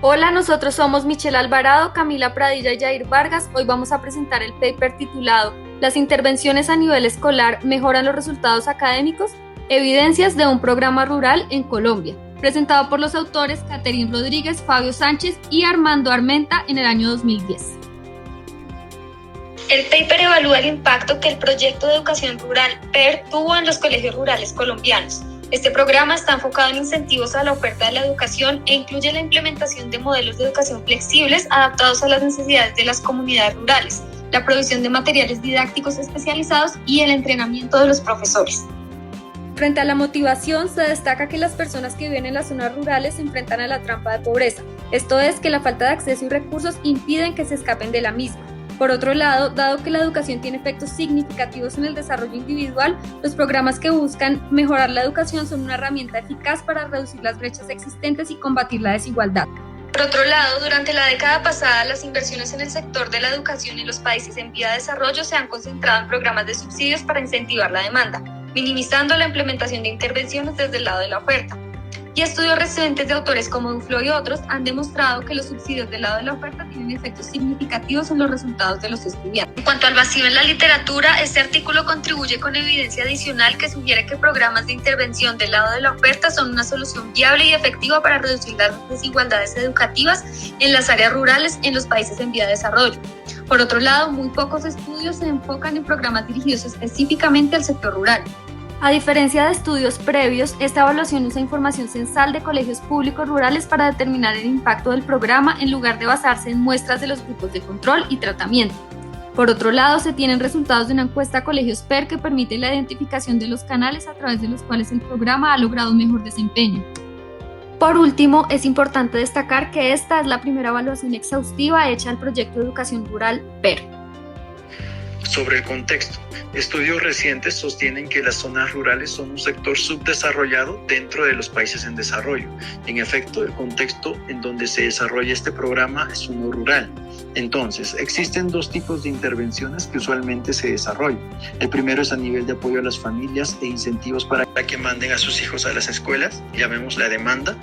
Hola, nosotros somos Michelle Alvarado, Camila Pradilla y Jair Vargas. Hoy vamos a presentar el paper titulado "Las intervenciones a nivel escolar mejoran los resultados académicos, evidencias de un programa rural en Colombia", presentado por los autores Catherine Rodríguez, Fabio Sánchez y Armando Armenta en el año 2010. El paper evalúa el impacto que el proyecto de educación rural PER tuvo en los colegios rurales colombianos. Este programa está enfocado en incentivos a la oferta de la educación e incluye la implementación de modelos de educación flexibles adaptados a las necesidades de las comunidades rurales, la provisión de materiales didácticos especializados y el entrenamiento de los profesores. Frente a la motivación, se destaca que las personas que viven en las zonas rurales se enfrentan a la trampa de pobreza, esto es, que la falta de acceso y recursos impiden que se escapen de la misma. Por otro lado, dado que la educación tiene efectos significativos en el desarrollo individual, los programas que buscan mejorar la educación son una herramienta eficaz para reducir las brechas existentes y combatir la desigualdad. Por otro lado, durante la década pasada, las inversiones en el sector de la educación en los países en vía de desarrollo se han concentrado en programas de subsidios para incentivar la demanda, minimizando la implementación de intervenciones desde el lado de la oferta. Y estudios recientes de autores como Duflo y otros han demostrado que los subsidios del lado de la oferta tienen efectos significativos en los resultados de los estudiantes. En cuanto al vacío en la literatura, este artículo contribuye con evidencia adicional que sugiere que programas de intervención del lado de la oferta son una solución viable y efectiva para reducir las desigualdades educativas en las áreas rurales en los países en vía de desarrollo. Por otro lado, muy pocos estudios se enfocan en programas dirigidos específicamente al sector rural. A diferencia de estudios previos, esta evaluación usa información censal de colegios públicos rurales para determinar el impacto del programa en lugar de basarse en muestras de los grupos de control y tratamiento. Por otro lado, se tienen resultados de una encuesta a colegios PER que permite la identificación de los canales a través de los cuales el programa ha logrado un mejor desempeño. Por último, es importante destacar que esta es la primera evaluación exhaustiva hecha al proyecto de educación rural PER. Sobre el contexto, estudios recientes sostienen que las zonas rurales son un sector subdesarrollado dentro de los países en desarrollo. En efecto, el contexto en donde se desarrolla este programa es uno rural. Entonces, existen dos tipos de intervenciones que usualmente se desarrollan. El primero es a nivel de apoyo a las familias e incentivos para que manden a sus hijos a las escuelas, llamemos la demanda.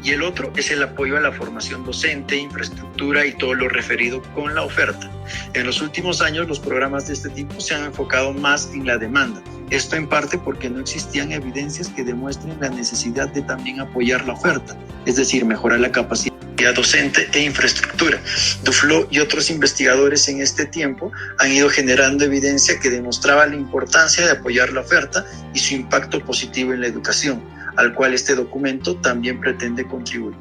Y el otro es el apoyo a la formación docente, infraestructura y todo lo referido con la oferta. En los últimos años, los programas de este tipo se han enfocado más en la demanda. Esto en parte porque no existían evidencias que demuestren la necesidad de también apoyar la oferta, es decir, mejorar la capacidad docente e infraestructura. Duflo y otros investigadores en este tiempo han ido generando evidencia que demostraba la importancia de apoyar la oferta y su impacto positivo en la educación, al cual este documento también pretende contribuir.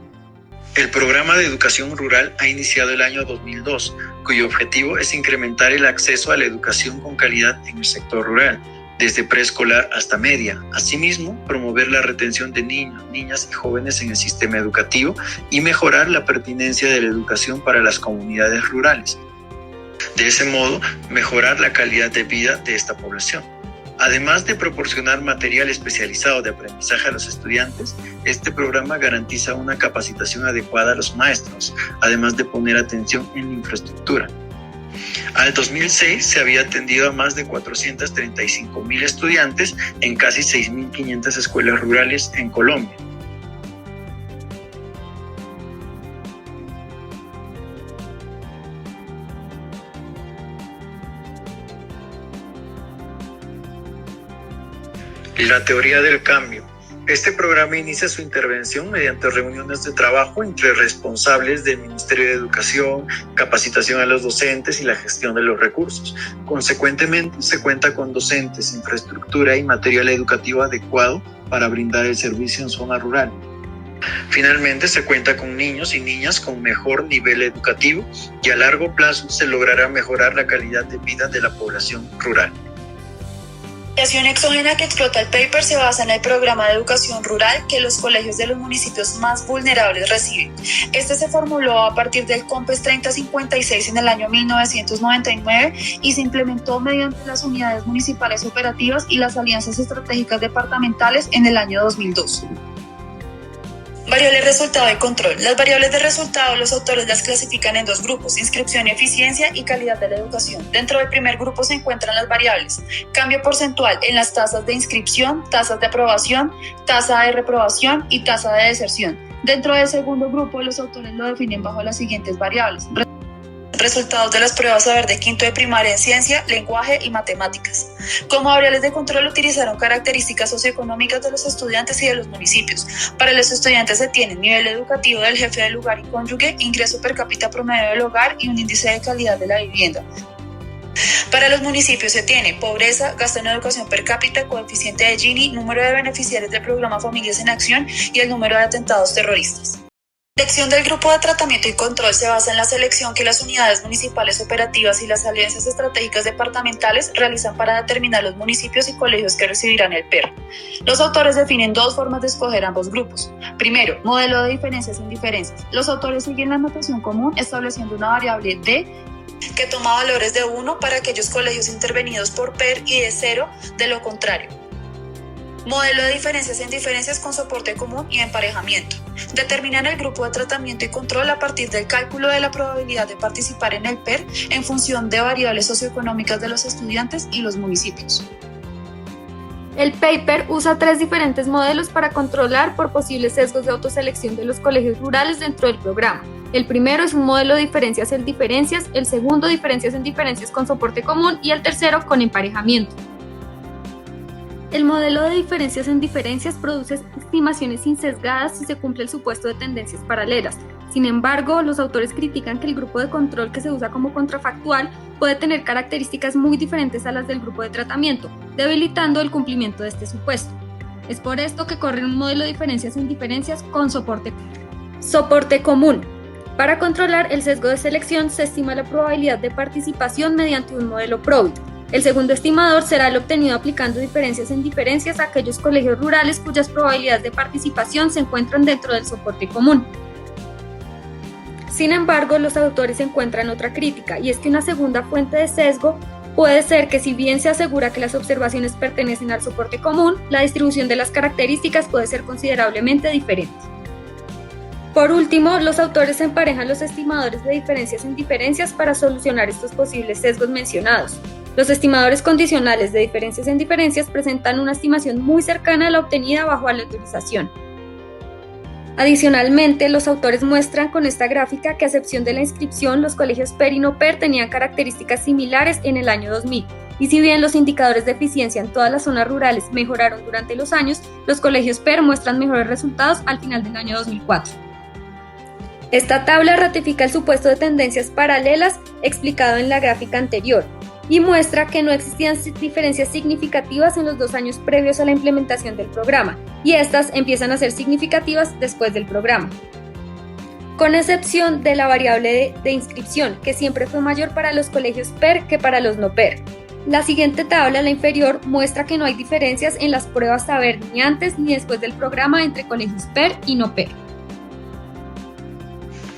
El programa de educación rural ha iniciado el año 2002, cuyo objetivo es incrementar el acceso a la educación con calidad en el sector rural, desde preescolar hasta media. Asimismo, promover la retención de niños, niñas y jóvenes en el sistema educativo y mejorar la pertinencia de la educación para las comunidades rurales. De ese modo, mejorar la calidad de vida de esta población. Además de proporcionar material especializado de aprendizaje a los estudiantes, este programa garantiza una capacitación adecuada a los maestros, además de poner atención en la infraestructura. Al 2006 se había atendido a más de 435.000 estudiantes en casi 6.500 escuelas rurales en Colombia. La teoría del cambio. Este programa inicia su intervención mediante reuniones de trabajo entre responsables del Ministerio de Educación, capacitación a los docentes y la gestión de los recursos. Consecuentemente, se cuenta con docentes, infraestructura y material educativo adecuado para brindar el servicio en zona rural. Finalmente, se cuenta con niños y niñas con mejor nivel educativo y a largo plazo se logrará mejorar la calidad de vida de la población rural. La acción exógena que explota el paper se basa en el programa de educación rural que los colegios de los municipios más vulnerables reciben. Este se formuló a partir del COMPES 3056 en el año 1999 y se implementó mediante las unidades municipales operativas y las alianzas estratégicas departamentales en el año 2002. Variables resultado y control. Las variables de resultado los autores las clasifican en dos grupos: inscripción y eficiencia y calidad de la educación. Dentro del primer grupo se encuentran las variables: cambio porcentual en las tasas de inscripción, tasas de aprobación, tasa de reprobación y tasa de deserción. Dentro del segundo grupo, los autores lo definen bajo las siguientes variables: resultados de las pruebas saber de quinto de primaria en ciencia, lenguaje y matemáticas. Como variables de control utilizaron características socioeconómicas de los estudiantes y de los municipios. Para los estudiantes se tienen nivel educativo del jefe del hogar y cónyuge, ingreso per cápita promedio del hogar y un índice de calidad de la vivienda. Para los municipios se tiene pobreza, gasto en educación per cápita, coeficiente de Gini, número de beneficiarios del programa Familias en Acción y el número de atentados terroristas. La elección del grupo de tratamiento y control se basa en la selección que las unidades municipales operativas y las alianzas estratégicas departamentales realizan para determinar los municipios y colegios que recibirán el PER. Los autores definen dos formas de escoger ambos grupos. Primero, modelo de diferencias en diferencias. Los autores siguen la notación común estableciendo una variable D que toma valores de 1 para aquellos colegios intervenidos por PER y de 0 de lo contrario. Modelo de diferencias en diferencias con soporte común y emparejamiento. Determinan el grupo de tratamiento y control a partir del cálculo de la probabilidad de participar en el PER en función de variables socioeconómicas de los estudiantes y los municipios. El paper usa 3 diferentes modelos para controlar por posibles sesgos de autoselección de los colegios rurales dentro del programa. El primero es un modelo de diferencias en diferencias, el segundo diferencias en diferencias con soporte común y el tercero con emparejamiento. El modelo de diferencias en diferencias produce estimaciones insesgadas si se cumple el supuesto de tendencias paralelas. Sin embargo, los autores critican que el grupo de control que se usa como contrafactual puede tener características muy diferentes a las del grupo de tratamiento, debilitando el cumplimiento de este supuesto. Es por esto que corre un modelo de diferencias en diferencias con soporte común. Para controlar el sesgo de selección se estima la probabilidad de participación mediante un modelo Probit. El segundo estimador será el obtenido aplicando diferencias en diferencias a aquellos colegios rurales cuyas probabilidades de participación se encuentran dentro del soporte común. Sin embargo, los autores encuentran otra crítica, y es que una segunda fuente de sesgo puede ser que si bien se asegura que las observaciones pertenecen al soporte común, la distribución de las características puede ser considerablemente diferente. Por último, los autores emparejan los estimadores de diferencias en diferencias para solucionar estos posibles sesgos mencionados. Los estimadores condicionales de diferencias en diferencias presentan una estimación muy cercana a la obtenida bajo aleatorización. Adicionalmente, los autores muestran con esta gráfica que a excepción de la inscripción, los colegios PER y no PER tenían características similares en el año 2000. Y si bien los indicadores de eficiencia en todas las zonas rurales mejoraron durante los años, los colegios PER muestran mejores resultados al final del año 2004. Esta tabla ratifica el supuesto de tendencias paralelas explicado en la gráfica anterior y muestra que no existían diferencias significativas en los 2 años previos a la implementación del programa, y estas empiezan a ser significativas después del programa, con excepción de la variable de inscripción, que siempre fue mayor para los colegios PER que para los no PER. La siguiente tabla, la inferior, muestra que no hay diferencias en las pruebas saber ni antes ni después del programa entre colegios PER y no PER.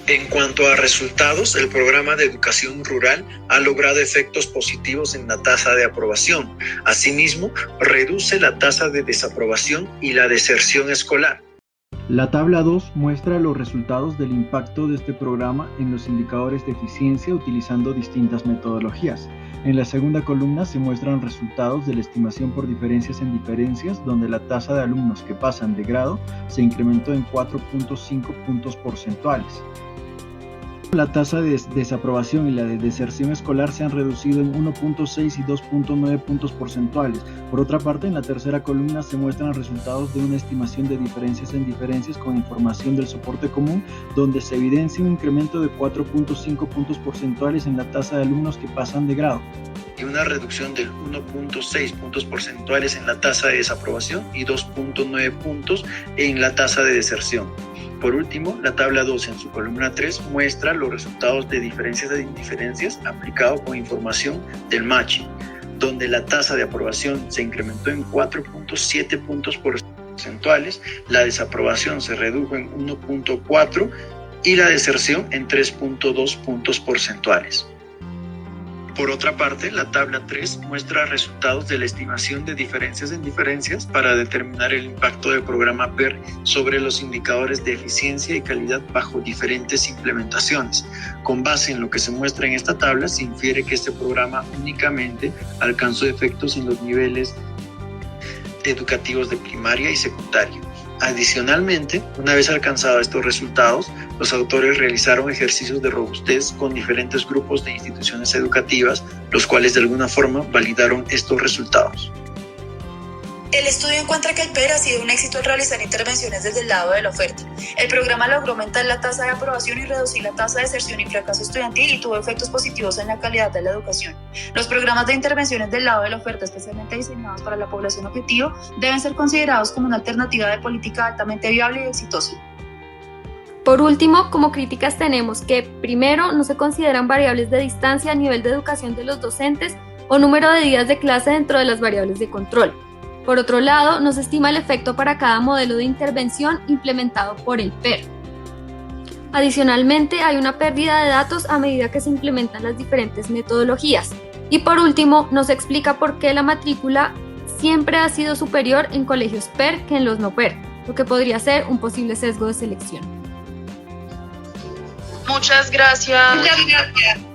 En cuanto a resultados, el programa de educación rural ha logrado efectos positivos en la tasa de aprobación. Asimismo, reduce la tasa de desaprobación y la deserción escolar. La tabla 2 muestra los resultados del impacto de este programa en los indicadores de eficiencia utilizando distintas metodologías. En la segunda columna se muestran resultados de la estimación por diferencias en diferencias, donde la tasa de alumnos que pasan de grado se incrementó en 4.5 puntos porcentuales. La tasa de desaprobación y la de deserción escolar se han reducido en 1.6 y 2.9 puntos porcentuales. Por otra parte, en la tercera columna se muestran resultados de una estimación de diferencias en diferencias con información del soporte común, donde se evidencia un incremento de 4.5 puntos porcentuales en la tasa de alumnos que pasan de grado. Y una reducción del 1.6 puntos porcentuales en la tasa de desaprobación y 2.9 puntos en la tasa de deserción. Por último, la tabla 2 en su columna 3 muestra los resultados de diferencias e indiferencias aplicado con información del matching, donde la tasa de aprobación se incrementó en 4.7 puntos porcentuales, la desaprobación se redujo en 1.4 y la deserción en 3.2 puntos porcentuales. Por otra parte, la tabla 3 muestra resultados de la estimación de diferencias en diferencias para determinar el impacto del programa PER sobre los indicadores de eficiencia y calidad bajo diferentes implementaciones. Con base en lo que se muestra en esta tabla, se infiere que este programa únicamente alcanzó efectos en los niveles educativos de primaria y secundaria. Adicionalmente, una vez alcanzados estos resultados, los autores realizaron ejercicios de robustez con diferentes grupos de instituciones educativas, los cuales de alguna forma validaron estos resultados. El estudio encuentra que el PER ha sido un éxito al realizar intervenciones desde el lado de la oferta. El programa logró aumentar la tasa de aprobación y reducir la tasa de deserción y fracaso estudiantil y tuvo efectos positivos en la calidad de la educación. Los programas de intervenciones del lado de la oferta, especialmente diseñados para la población objetivo, deben ser considerados como una alternativa de política altamente viable y exitosa. Por último, como críticas tenemos que, primero, no se consideran variables de distancia, nivel de educación de los docentes o número de días de clase dentro de las variables de control. Por otro lado, no se estima el efecto para cada modelo de intervención implementado por el PER. Adicionalmente, hay una pérdida de datos a medida que se implementan las diferentes metodologías. Y por último, no se explica por qué la matrícula siempre ha sido superior en colegios PER que en los no PER, lo que podría ser un posible sesgo de selección. Muchas gracias. Muchas gracias.